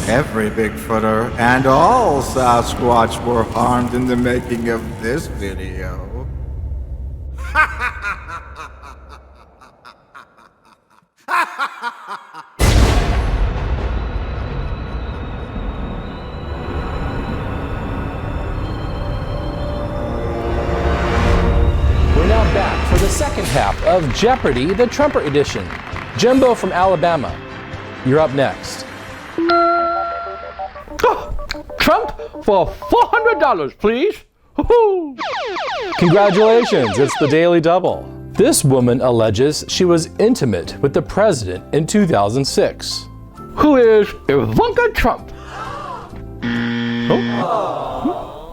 Every Bigfooter and all Sasquatch were harmed in the making of this video. We're now back for the second half of Jeopardy, the Trumper edition. Jimbo from Alabama, you're up next. Trump for $400, please. Woo-hoo. Congratulations, it's the Daily Double. This woman alleges she was intimate with the president in 2006. Who is Ivanka Trump?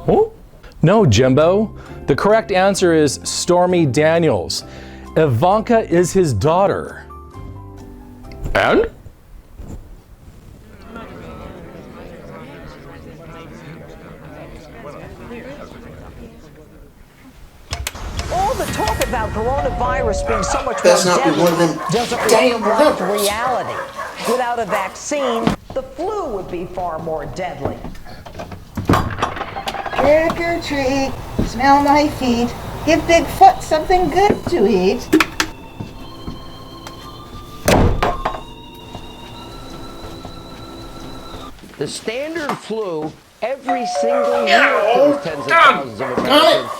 Oh? No, Jimbo. The correct answer is Stormy Daniels. Ivanka is his daughter. And? All the talk about coronavirus being so much more deadly doesn't reflect reality. Without a vaccine, the flu would be far more deadly. Trick or treat, smell my feet, give Bigfoot something good to eat. The standard flu every single year kills tens of thousands of Americans.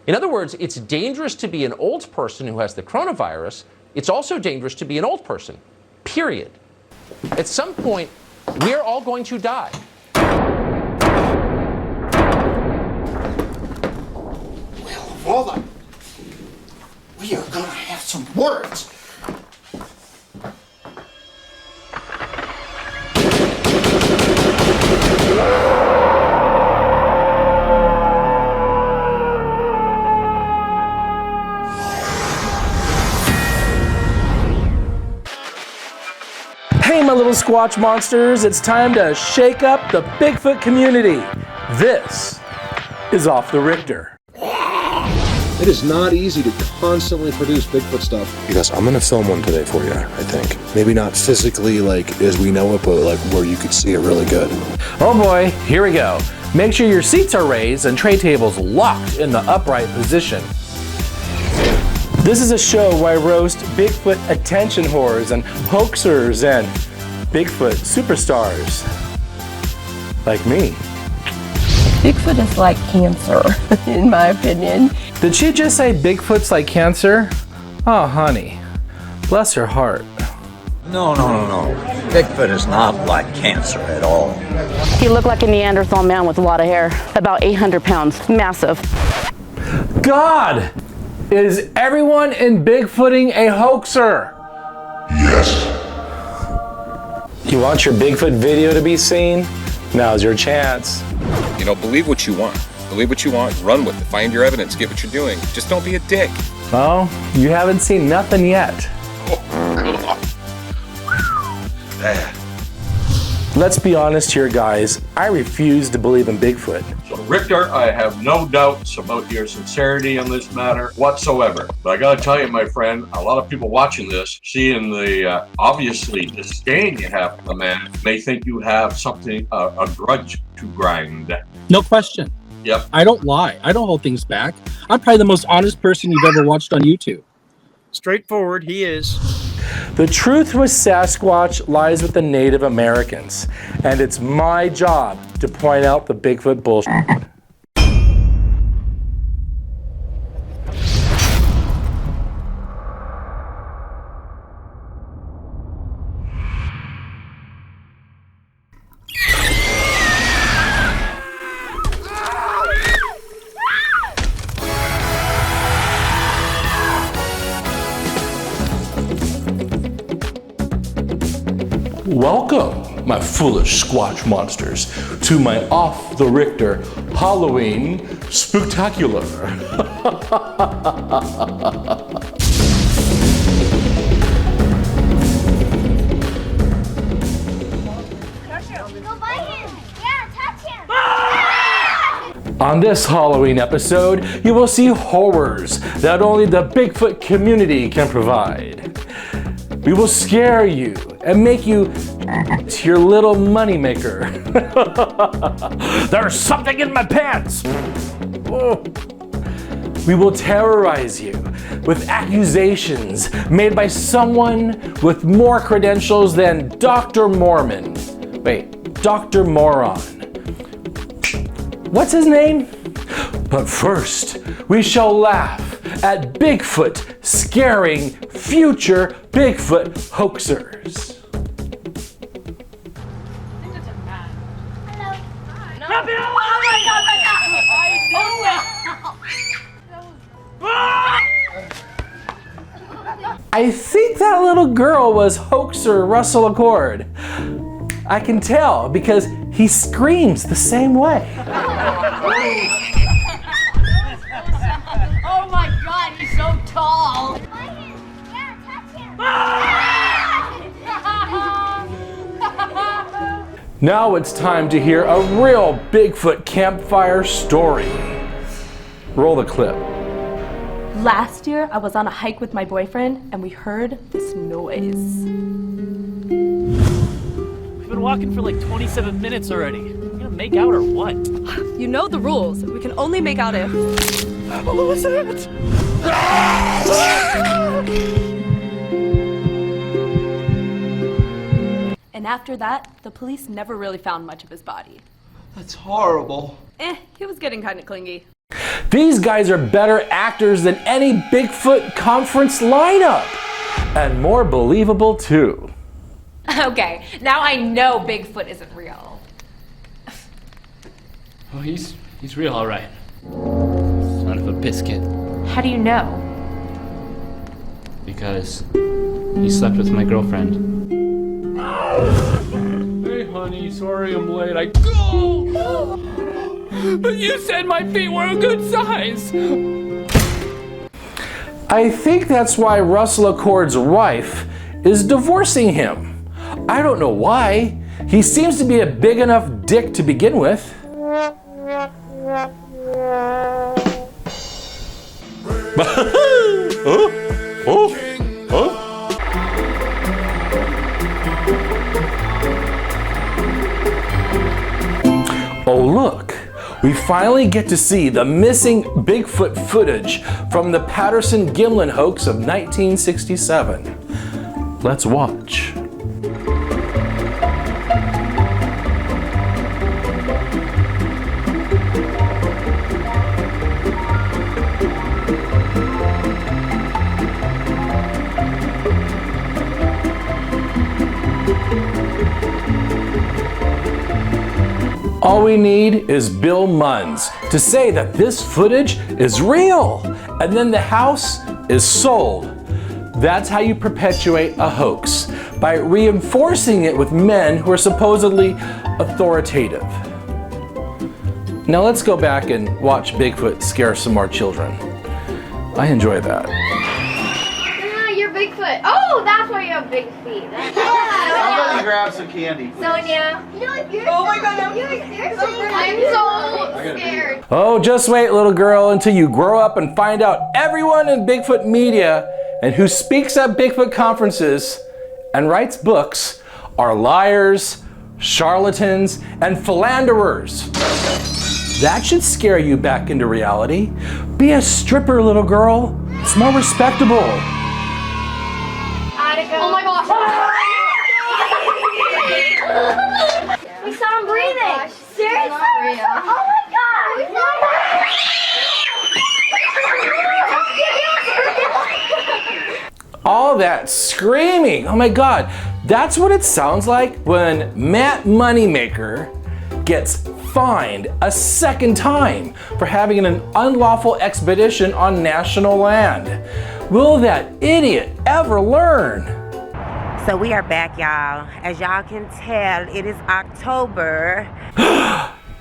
In other words, it's dangerous to be an old person who has the coronavirus. It's also dangerous to be an old person, period. At some point, we're all going to die. Well, hold on. We are gonna have some words. Hey, my little Squatch monsters, it's time to shake up the Bigfoot community. This is Off the Rictor. It is not easy to constantly produce Bigfoot stuff. Because I'm gonna film one today for you, I think. Maybe not physically like as we know it, but like where you could see it really good. Oh boy, here we go. Make sure your seats are raised and tray tables locked in the upright position. This is a show where I roast Bigfoot attention whores and hoaxers and Bigfoot superstars. Like me. Bigfoot is like cancer, in my opinion. Did she just say Bigfoot's like cancer? Oh, honey. Bless her heart. No. Bigfoot is not like cancer at all. He looked like a Neanderthal man with a lot of hair. About 800 pounds. Massive. God! Is everyone in Bigfooting a hoaxer? Yes. You want your Bigfoot video to be seen? Now's your chance. You know, believe what you want. Believe what you want, run with it. Find your evidence, get what you're doing. Just don't be a dick. Oh, you haven't seen nothing yet. Oh, God. Bad. Let's be honest here, guys. I refuse to believe in Bigfoot. So, Rictor, I have no doubts about your sincerity on this matter whatsoever. But I gotta tell you, my friend, a lot of people watching this, seeing the obviously disdain you have for the man, may think you have something, a grudge to grind. No question. Yep. I don't lie. I don't hold things back. I'm probably the most honest person you've ever watched on YouTube. Straightforward, he is. The truth with Sasquatch lies with the Native Americans, and it's my job to point out the Bigfoot bullshit. Welcome, my foolish Squatch monsters, to my Off the Rictor Halloween Spooktacular. On this Halloween episode, you will see horrors that only the Bigfoot community can provide. We will scare you and make you your little moneymaker. There's something in my pants! Oh. We will terrorize you with accusations made by someone with more credentials than Dr. Mormon. Wait, Dr. Moron. What's his name? But first, we shall laugh at Bigfoot scaring future Bigfoot hoaxers. I think that little girl was hoaxer Russell Accord. I can tell because he screams the same way. Oh my God, he's so tall. Now it's time to hear a real Bigfoot campfire story. Roll the clip. Last year, I was on a hike with my boyfriend and we heard this noise. We've been walking for like 27 minutes already. We're gonna make out or what? You know the rules. We can only make out if... What was that? And after that, the police never really found much of his body. That's horrible. He was getting kind of clingy. These guys are better actors than any Bigfoot conference lineup. And more believable too. Okay, now I know Bigfoot isn't real. Oh, he's real, all right. Son of a biscuit. How do you know? Because he slept with my girlfriend. Hey, honey, sorry I'm late. But you said my feet were a good size. I think that's why Russell Accord's wife is divorcing him. I don't know why. He seems to be a big enough dick to begin with. Oh look, we finally get to see the missing Bigfoot footage from the Patterson-Gimlin hoax of 1967. Let's watch. All we need is Bill Munns to say that this footage is real, and then the house is sold. That's how you perpetuate a hoax, by reinforcing it with men who are supposedly authoritative. Now let's go back and watch Bigfoot scare some more children. I enjoy that. You're Bigfoot. Oh, that's why you have big feet. Somebody grab some candy, please. Sonia. Oh my God, I'm so scared. Oh, just wait, little girl, until you grow up and find out everyone in Bigfoot media and who speaks at Bigfoot conferences and writes books are liars, charlatans, and philanderers. That should scare you back into reality. Be a stripper, little girl. It's more respectable. Oh my gosh. We saw him breathing. Seriously? Oh my God. All that screaming. Oh my God. That's what it sounds like when Matt Moneymaker gets fined a second time for having an unlawful expedition on national land. Will that idiot ever learn? So we are back, y'all. As y'all can tell, it is October.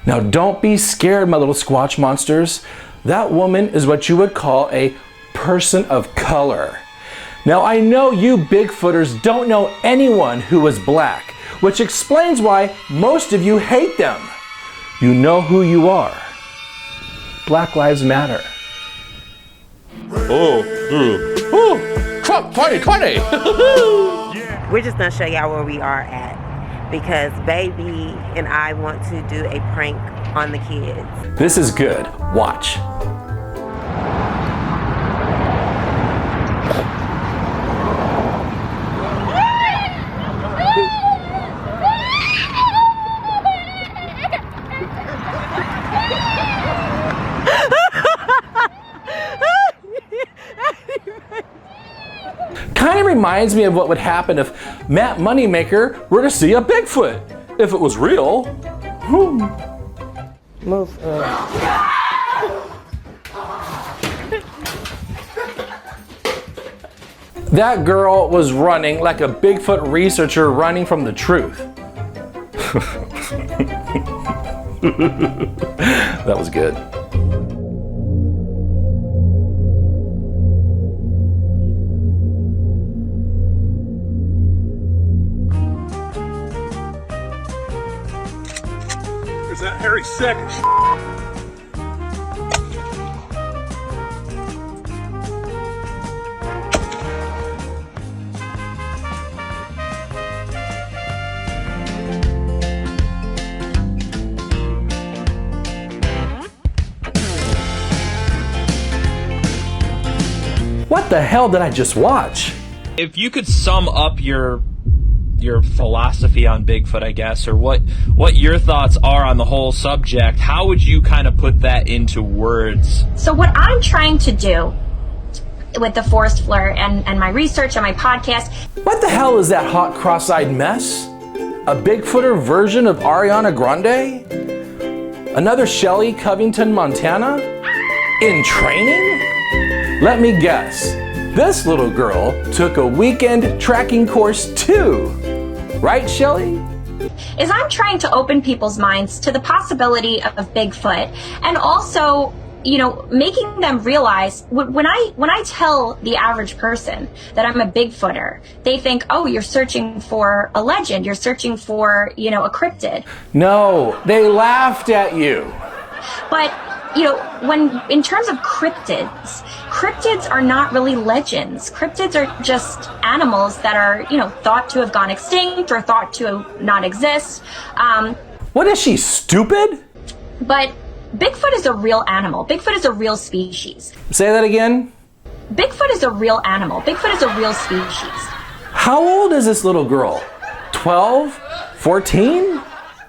Now don't be scared, my little Squatch monsters. That woman is what you would call a person of color. Now I know you Bigfooters don't know anyone who is black, which explains why most of you hate them. You know who you are. Black Lives Matter. Trump 2020. We're just gonna show y'all where we are at because baby and I want to do a prank on the kids. This is good. Watch. Kind of reminds me of what would happen if Matt Moneymaker were to see a Bigfoot. If it was real. Move. That girl was running like a Bigfoot researcher running from the truth. That was good. There's that hairy sack of shit. What the hell did I just watch? If you could sum up your philosophy on Bigfoot, I guess, or what your thoughts are on the whole subject, how would you kind of put that into words? So what I'm trying to do with the Forest Fleur and my research and my podcast. What the hell is that hot cross-eyed mess? A Bigfooter version of Ariana Grande? Another Shelly Covington-Montana? In training? Let me guess. This little girl took a weekend tracking course too. Right, Shelly? Is I'm trying to open people's minds to the possibility of Bigfoot and also, you know, making them realize when I tell the average person that I'm a Bigfooter, they think, oh, you're searching for a legend, you're searching for, you know, a cryptid. No, they laughed at you. But, you know, when in terms of cryptids are not really legends. Cryptids are just animals that are, you know, thought to have gone extinct or thought to not exist. What is she, stupid? But Bigfoot is a real animal. Bigfoot is a real species. Say that again. Bigfoot is a real animal. Bigfoot is a real species. How old is this little girl? 12? 14?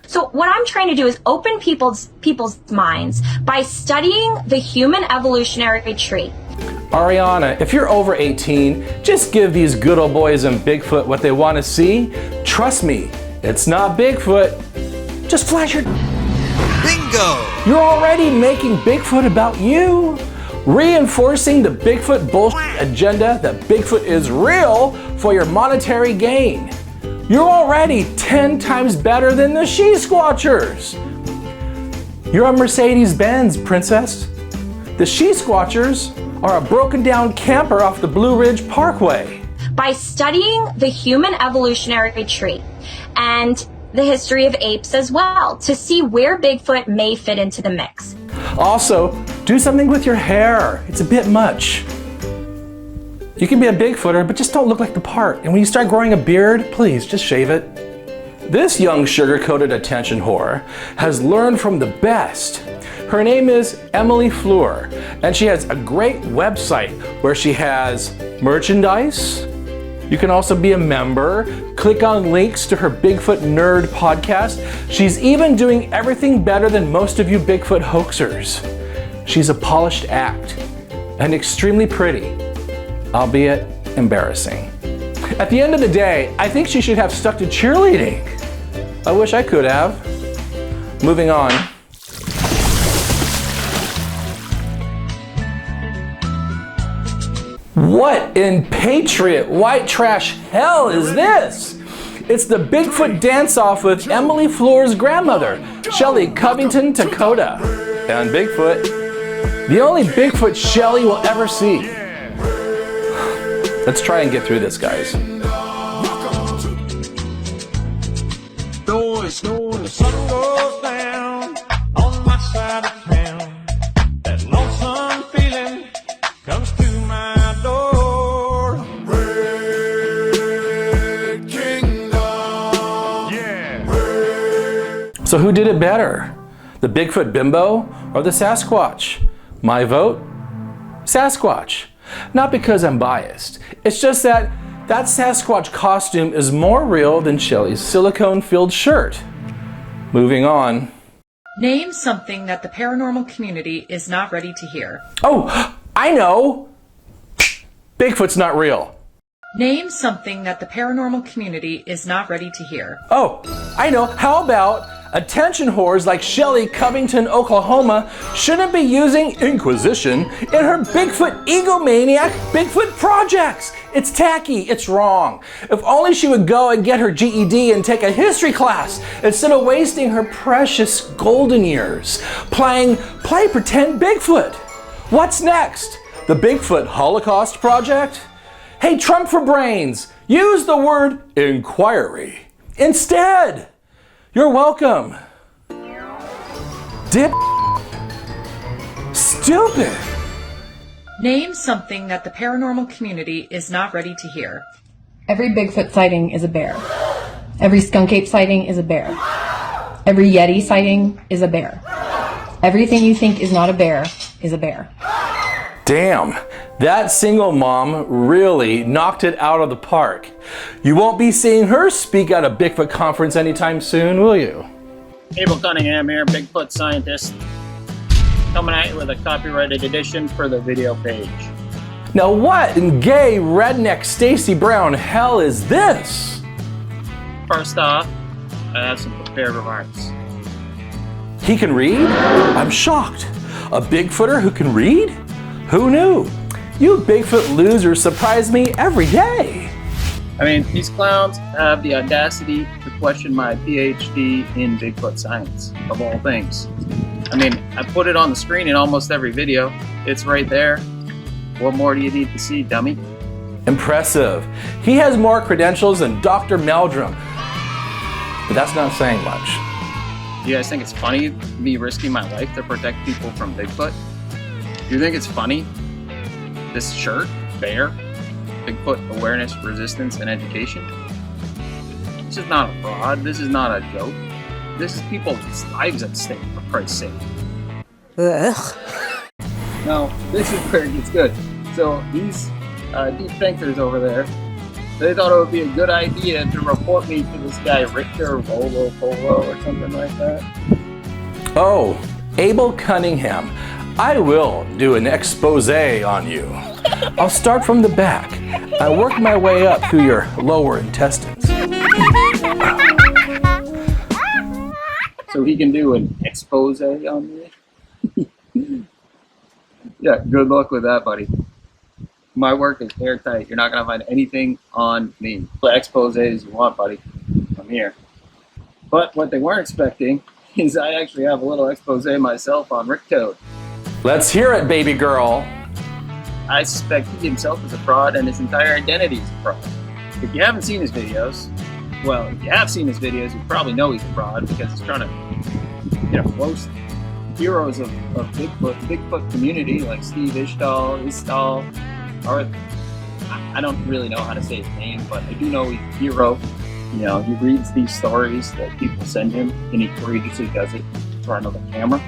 So what I'm trying to do is open people's minds by studying the human evolutionary tree. Ariana, if you're over 18, just give these good old boys and Bigfoot what they want to see. Trust me, it's not Bigfoot. Just flash your... Bingo! You're already making Bigfoot about you. Reinforcing the Bigfoot bullshit agenda that Bigfoot is real for your monetary gain. You're already 10 times better than the She-Squatchers. You're a Mercedes-Benz, princess. The She-Squatchers are a broken down camper off the Blue Ridge Parkway. By studying the human evolutionary tree and the history of apes as well, to see where Bigfoot may fit into the mix. Also, do something with your hair. It's a bit much. You can be a Bigfooter, but just don't look like the part. And when you start growing a beard, please just shave it. This young sugar-coated attention whore has learned from the best. Her name is Emily Fleur, and she has a great website where she has merchandise. You can also be a member. Click on links to her Bigfoot Nerd podcast. She's even doing everything better than most of you Bigfoot hoaxers. She's a polished act and extremely pretty, albeit embarrassing. At the end of the day, I think she should have stuck to cheerleading. I wish I could have. Moving on. What in patriot white trash hell is this? It's the Bigfoot dance-off with Emily Fleur's grandmother, Shelly Covington-Montana, and Bigfoot. The only Bigfoot Shelly will ever see. Let's try and get through this, guys. When the sun goes down on my side of town, that So who did it better? The Bigfoot bimbo or the Sasquatch? My vote? Sasquatch. Not because I'm biased. It's just that Sasquatch costume is more real than Shelly's silicone-filled shirt. Moving on. Name something that the paranormal community is not ready to hear. Oh, I know! Bigfoot's not real. Name something that the paranormal community is not ready to hear. Oh, I know. How about attention whores like Shelly Covington, Oklahoma shouldn't be using Inquisition in her Bigfoot egomaniac Bigfoot projects. It's tacky, it's wrong. If only she would go and get her GED and take a history class instead of wasting her precious golden years playing play pretend Bigfoot. What's next? The Bigfoot Holocaust Project? Hey, Trump for brains, use the word inquiry instead. You're welcome. Dip. Stupid. Name something that the paranormal community is not ready to hear. Every Bigfoot sighting is a bear. Every skunk ape sighting is a bear. Every Yeti sighting is a bear. Everything you think is not a bear is a bear. Damn, that single mom really knocked it out of the park. You won't be seeing her speak at a Bigfoot conference anytime soon, will you? Abel Cunnigham here, Bigfoot scientist, coming at you with a copyrighted edition for the video page. Now what in gay redneck Stacy Brown hell is this? First off, I have some prepared remarks. He can read? I'm shocked. A Bigfooter who can read? Who knew? You Bigfoot losers surprise me every day. I mean, these clowns have the audacity to question my PhD in Bigfoot science, of all things. I mean, I put it on the screen in almost every video. It's right there. What more do you need to see, dummy? Impressive. He has more credentials than Dr. Meldrum. But that's not saying much. You guys think it's funny me risking my life to protect people from Bigfoot? Do you think it's funny? This shirt, bear, Bigfoot awareness, resistance, and education? This is not a fraud. This is not a joke. This is people's lives at stake, for Christ's sake. Ugh. Now, this is where it gets good. So these deep thinkers over there, they thought it would be a good idea to report me to this guy, Rictor Riolo or something like that. Oh, Abel Cunningham. I will do an expose on you. I'll start from the back and work my way up through your lower intestines. So he can do an expose on me? Yeah, good luck with that, buddy. My work is airtight. You're not going to find anything on me. The exposes you want, buddy. I'm here. But what they weren't expecting is I actually have a little expose myself on Rictor. Let's hear it, baby girl. I suspect he himself is a fraud and his entire identity is a fraud. If you haven't seen his videos, well, if you have seen his videos, you probably know he's a fraud because he's trying to, roast heroes of Bigfoot community like Steve Ishtal, or I don't really know how to say his name, but I do know he's a hero. He reads these stories that people send him and he courageously does it in front of the camera.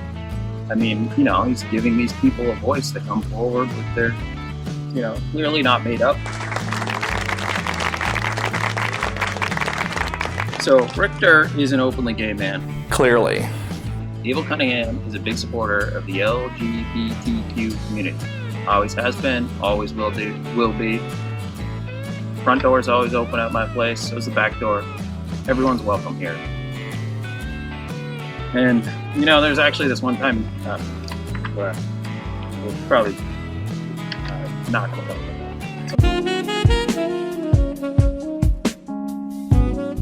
I mean, he's giving these people a voice to come forward with their, clearly not made up. So, Rictor is an openly gay man. Clearly. Abel Cunningham is a big supporter of the LGBTQ community. Always has been, always will be. Front door is always open at my place, so is the back door. Everyone's welcome here. And, there's actually this one time where we'll probably not go over that.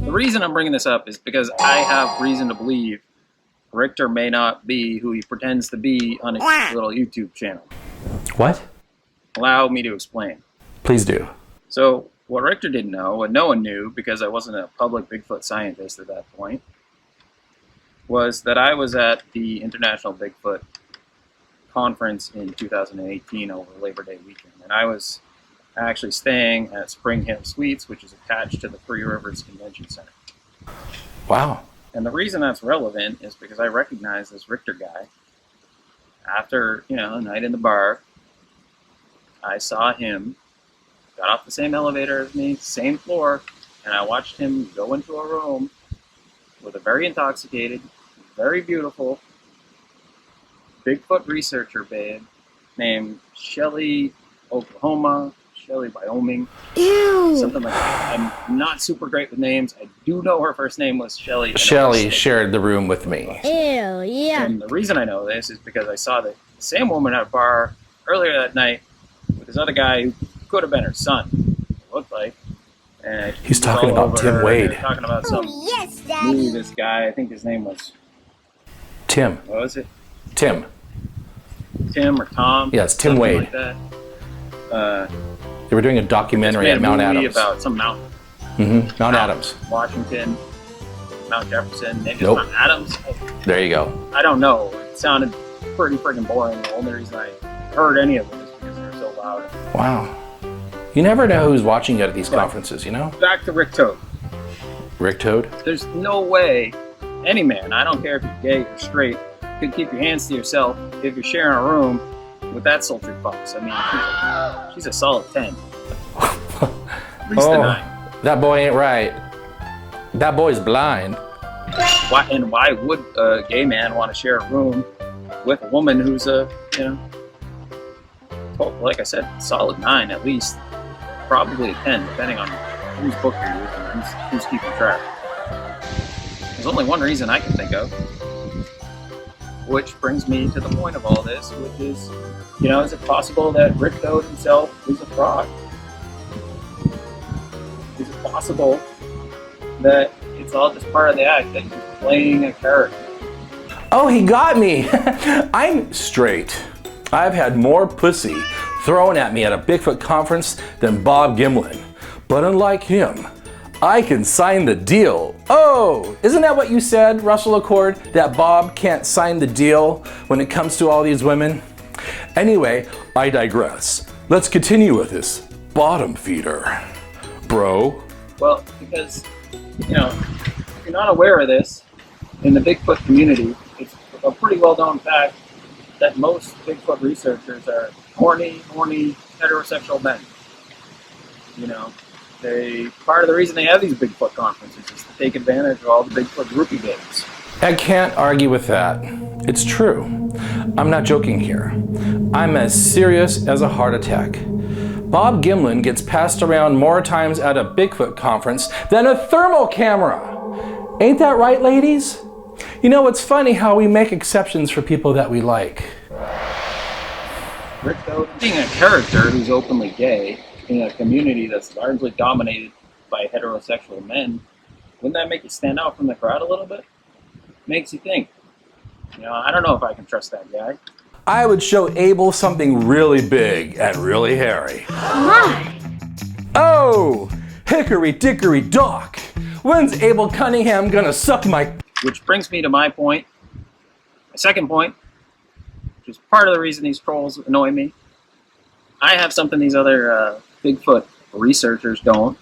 The reason I'm bringing this up is because I have reason to believe Rictor may not be who he pretends to be on his little YouTube channel. What? Allow me to explain. Please do. So, what Rictor didn't know, what no one knew because I wasn't a public Bigfoot scientist at that point, was that I was at the International Bigfoot Conference in 2018 over Labor Day weekend. And I was actually staying at Spring Hill Suites, which is attached to the Three Rivers Convention Center. Wow. And the reason that's relevant is because I recognize this Rictor guy. After, a night in the bar, I saw him, got off the same elevator as me, same floor, and I watched him go into a room with a very intoxicated, very beautiful Bigfoot researcher babe named Shelly, Oklahoma, Shelly, Wyoming, something like that. I'm not super great with names. I do know her first name was Shelly. Shelly shared the room with me. Ew, yeah. And the reason I know this is because I saw the same woman at a bar earlier that night with this other guy who could have been her son, it looked like. And He's talking about Tim Wade. Talking about some movie, this guy, I think his name was Tim. What was it? Tim or Tom? Yeah, it's Tim Wade. Like that. They were doing a documentary at Mount Adams. About some mountain. Mount Adams. Washington, Mount Jefferson, maybe Nope. Mount Adams. There you go. I don't know. It sounded pretty freaking boring. The only reason I heard any of them is because they were so loud. Wow. You never know who's watching you at these conferences, Back to Rick Toad. Rick Toad? There's no way any man, I don't care if you're gay or straight, could keep your hands to yourself if you're sharing a room with that sultry fox. I mean, she's a solid 10. At least a 9. That boy ain't right. That boy's blind. Why would a gay man want to share a room with a woman who's like I said, solid 9 at least, probably a 10, depending on whose book you're using and who's keeping track. There's only one reason I can think of, which brings me to the point of all this, which is, is it possible that Rick Toad himself is a fraud? Is it possible that it's all just part of the act, that he's playing a character? Oh, he got me. I'm straight. I've had more pussy thrown at me at a Bigfoot conference than Bob Gimlin. But unlike him, I can sign the deal. Oh, isn't that what you said, Russell Accord, that Bob can't sign the deal when it comes to all these women? Anyway, I digress. Let's continue with this bottom feeder, bro. Well, because, if you're not aware of this, in the Bigfoot community, it's a pretty well-known fact that most Bigfoot researchers are horny, heterosexual men. Part of the reason they have these Bigfoot conferences is to take advantage of all the Bigfoot groupie babes. I can't argue with that. It's true. I'm not joking here. I'm as serious as a heart attack. Bob Gimlin gets passed around more times at a Bigfoot conference than a thermal camera. Ain't that right, ladies? It's funny how we make exceptions for people that we like. Rick Toad, being a character who's openly gay in a community that's largely dominated by heterosexual men, wouldn't that make you stand out from the crowd a little bit? Makes you think. I don't know if I can trust that guy. I would show Abel something really big and really hairy. Why? Oh, hickory dickory dock. When's Abel Cunnigham gonna suck my... Which brings me to my point, my second point, which is part of the reason these trolls annoy me. I have something these other Bigfoot researchers don't.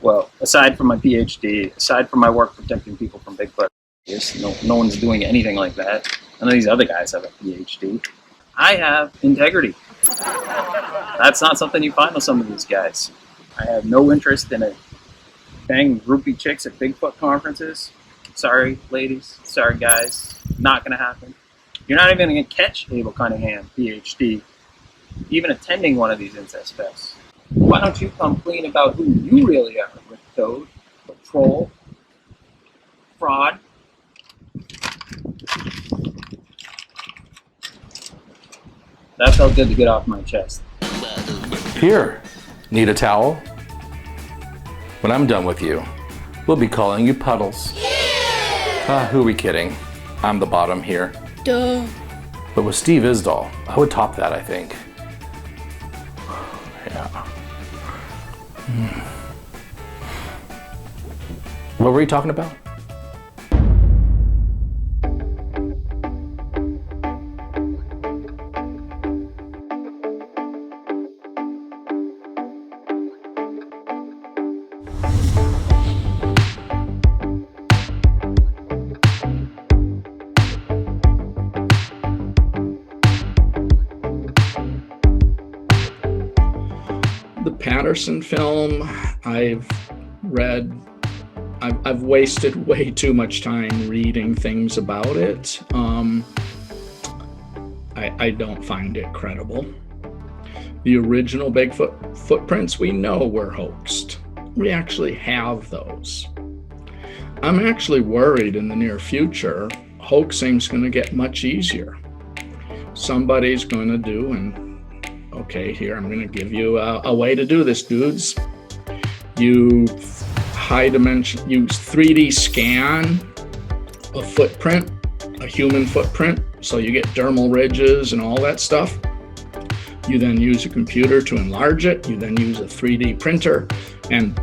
Well, aside from my PhD, aside from my work protecting people from Bigfoot, no one's doing anything like that. None of these other guys have a PhD. I have integrity. That's not something you find with some of these guys. I have no interest in banging groupie chicks at Bigfoot conferences. Sorry, ladies. Sorry, guys. Not going to happen. You're not even going to catch Abel Cunningham, PhD, even attending one of these incest fests. Why don't you come clean about who you really are, Rick Toad, a troll, fraud? That felt good to get off my chest. Here, need a towel? When I'm done with you, we'll be calling you Puddles. Who are we kidding? I'm the bottom here. Duh. But with Steve Isdall, I would top that, I think. Yeah. What were you talking about? The Patterson film, I've wasted way too much time reading things about it. I don't find it credible. The original Bigfoot footprints we know were hoaxed. We actually have those. I'm actually worried in the near future, hoaxing's going to get much easier. Somebody's going to do, and okay, here, I'm going to give you a way to do this, dudes. You high dimension, you 3D scan a footprint, a human footprint, so you get dermal ridges and all that stuff. You then use a computer to enlarge it. You then use a 3D printer, and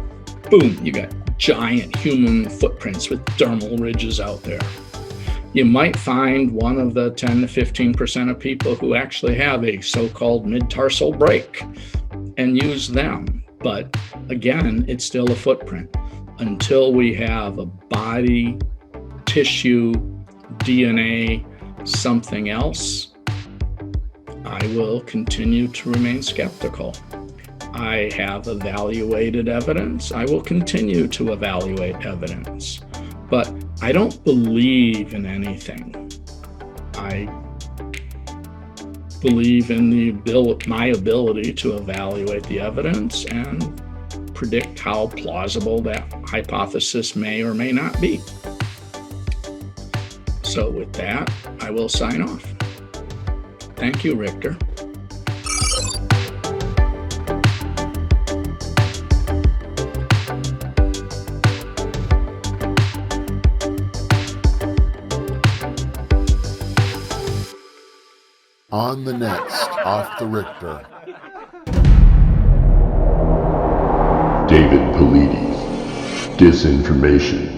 boom, you got giant human footprints with dermal ridges out there. You might find one of the 10 to 15% of people who actually have a so-called mid-tarsal break and use them. But again, it's still a footprint. Until we have a body, tissue, DNA, something else, I will continue to remain skeptical. I have evaluated evidence. I will continue to evaluate evidence, but I don't believe in anything. I believe in my ability to evaluate the evidence and predict how plausible that hypothesis may or may not be. So with that, I will sign off. Thank you, Rictor. On the next Off the Rictor. David Polides, disinformation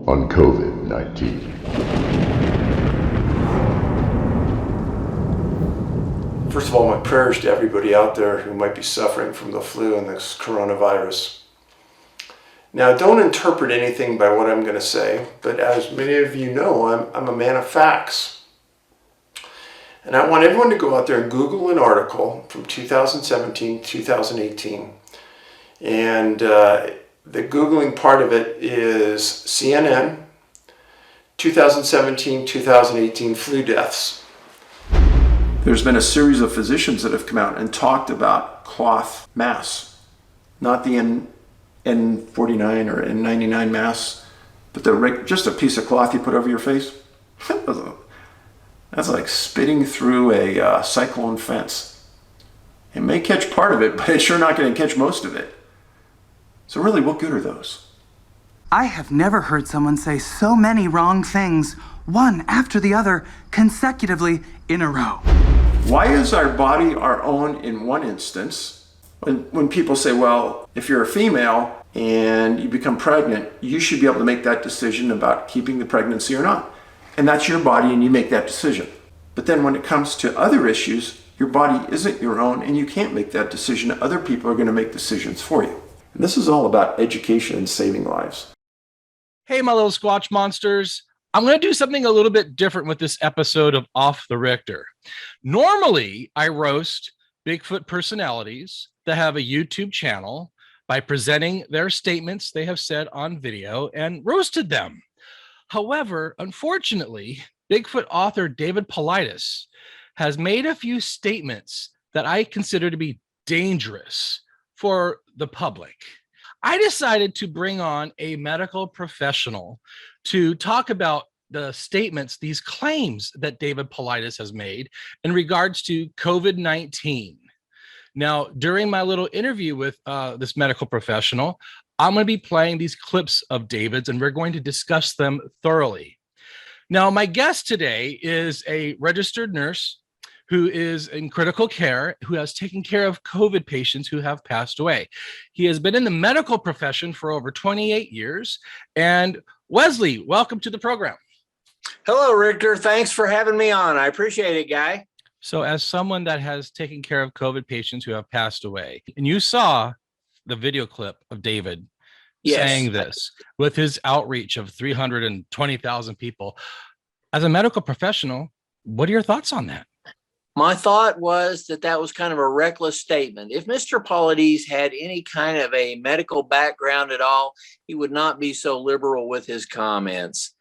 on COVID-19. First of all, my prayers to everybody out there who might be suffering from the flu and this coronavirus. Now, don't interpret anything by what I'm going to say, but as many of you know, I'm a man of facts. And I want everyone to go out there and Google an article from 2017, 2018. And the Googling part of it is CNN, 2017, 2018 flu deaths. There's been a series of physicians that have come out and talked about cloth masks, not the N49 or N99 masks, but just a piece of cloth you put over your face. That's like spitting through a cyclone fence. It may catch part of it, but it's sure not going to catch most of it. So really, what good are those? I have never heard someone say so many wrong things, one after the other, consecutively in a row. Why is our body our own in one instance? When people say, well, if you're a female and you become pregnant, you should be able to make that decision about keeping the pregnancy or not. And that's your body and you make that decision. But then when it comes to other issues, your body isn't your own and you can't make that decision. Other people are going to make decisions for you. And this is all about education and saving lives. Hey, my little Squatch monsters. I'm going to do something a little bit different with this episode of Off the Rictor. Normally, I roast Bigfoot personalities that have a YouTube channel by presenting their statements they have said on video and roasted them. However, unfortunately, Bigfoot author David Polides has made a few statements that I consider to be dangerous for the public. I decided to bring on a medical professional to talk about the statements, these claims that David Polides has made in regards to COVID-19. Now, during my little interview with this medical professional, I'm going to be playing these clips of David's and we're going to discuss them thoroughly. Now, my guest today is a registered nurse who is in critical care, who has taken care of COVID patients who have passed away. He has been in the medical profession for over 28 years. And Wesley, welcome to the program. Hello, Rictor. Thanks for having me on. I appreciate it, Guy. So as someone that has taken care of COVID patients who have passed away, and you saw the video clip of David saying this with his outreach of 320,000 people. As a medical professional, what are your thoughts on that? My thought was that was kind of a reckless statement. If Mr. Paulides had any kind of a medical background at all, he would not be so liberal with his comments.